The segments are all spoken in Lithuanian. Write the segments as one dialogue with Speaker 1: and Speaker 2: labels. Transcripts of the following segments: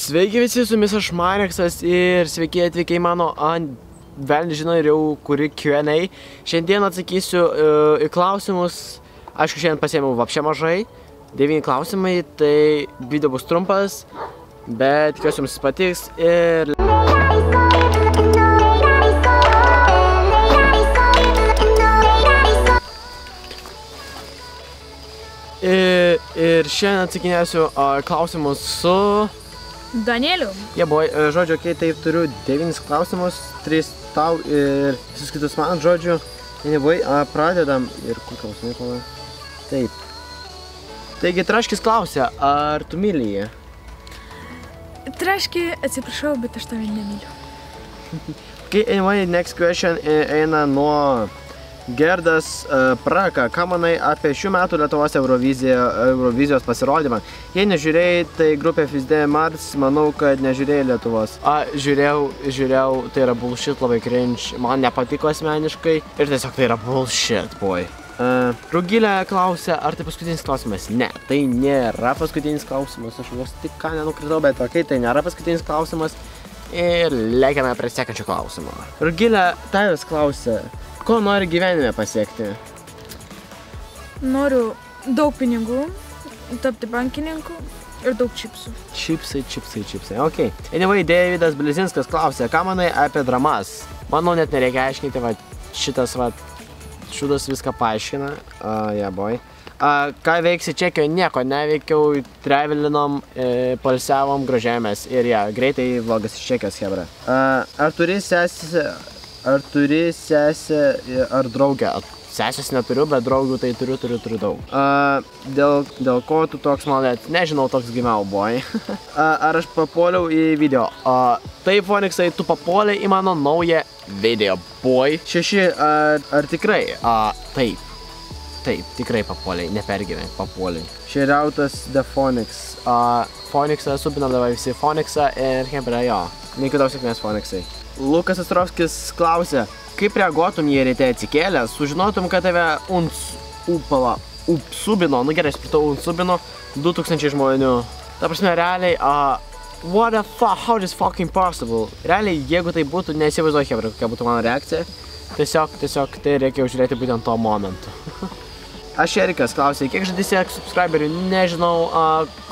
Speaker 1: Sveiki visi, su jumis aš Mareksas ir sveiki atvykę į mano velniai žino ir jau kuri Q&A. Šiandien atsakysiu į klausimus. Aišku, šiandien pasiėmiau vapšė mažai. 9 klausimai, tai video bus trumpas, bet tikiuosi jums patiks ir... Ir šiandien atsakinėsiu klausimus su...
Speaker 2: Danieliu.
Speaker 1: Boj, žodžiu, tai turiu 9 klausimus, 3 tau ir visus kitus man, žodžiu. Boj, pradedam ir kur klausimai pala. Taip. Taigi, Traškis klausia, ar tu myli jį?
Speaker 2: Traški, atsiprašau, bet aš tave nemyliu.
Speaker 1: Okay, anyway, next question eina nuo Gerdas Praka. Ką manai apie šių metų Lietuvos Eurovizijos pasirodymą? Jei nežiūrėjai, tai grupė FSD Mars, manau, kad nežiūrėjai Lietuvos. Žiūrėjau, tai yra bullshit, labai cringe, man nepatiko asmeniškai ir tiesiog tai yra bullshit, boy. Rugilė klausia, ar tai paskutinis klausimas? Ne, tai nėra paskutinis klausimas, aš vos tik ką nenukritau, bet okei, tai nėra paskutinis klausimas ir lekiame prie sekančio klausimo. Rugilė tavęs klausia, ko nori gyvenime pasiekti?
Speaker 2: Noriu daug pinigų, tapti bankininku ir daug čipsų.
Speaker 1: Čipsai, okei. Anyway, Davidas Blizinskas klausia, ką manai apie dramas? Manau, net nereikia aiškinti, va, šitas, va, šūdas viską paaiškina. Boj. Ką veiksi Čekijoje? Nieko neveikiau, trevelinom, palsiavom, grožėjomės ir greitai vlogas iš Čekijos, hebra. Ar turi sesę ar draugę? Sesės neturiu, bet draugų tai turiu daug. Dėl ko tu toks malėt? Nežinau, toks gimiau, boj. Ar aš papuoliau į video? Taip, Foniksai, tu papuoliai į mano naują video, boj. 6, ar tikrai? Taip, tikrai papuoliai, nepergyvenk, papuoliai. Šiauriautas The Phonics. Phonicsą subinam dabar visi Phonicsą ir hebra jo. Linkiu daug sėkmės, Phonicsai. Lukas Astrovskis klausia, kaip reaguotum jei ryte atsikėlęs, sužinotum, kad tave subino, nu gerai, spritau, subino 2000 žmonių. Ta prasme, realiai, what the fuck, how is fucking possible? Realiai, jeigu tai būtų, neįsivaizduoju, hebra, kokia būtų mano reakcija. Tiesiog tai reikia žiūrėti būtent tuo momentu. Aš Erikas klausė, kiek žadi siekti subscriberių, nežinau,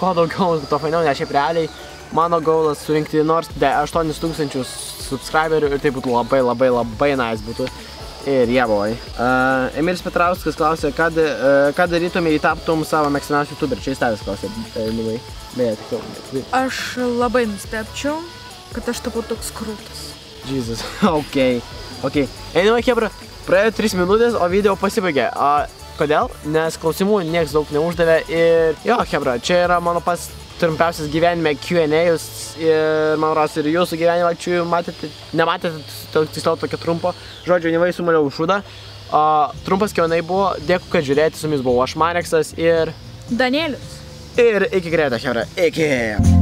Speaker 1: ko daugiau, to fainiau, nes šiaip realiai mano gaulas surinkti nors 8000 subscriberių ir tai būtų labai nice būtų. Ir boj. Emilis Petrauskas klausė, ką darytum, jei taptum savo mėgstamiausių youtuberį? Čia jis tavęs klausė.
Speaker 2: Aš labai nustebčiau, kad aš tapau toks krūtas.
Speaker 1: Jesus, okei. Anyway, hebra, praėjo 3 minutės, o video pasibaigė. Kodėl? Nes klausimų nieks daug neuždavė ir hebra, čia yra mano pats trumpiausias gyvenime Q&A'us ir man ras ir jūsų gyvenimą, čia nematėte tiksliau tokio trumpo. Žodžiu, nevai sumaliau šūdą. Trumpas Q&A buvo, dėkui, kad žiūrėjote, su jumis buvau aš Mareksas ir...
Speaker 2: Danielius.
Speaker 1: Ir iki greito, hebra, iki!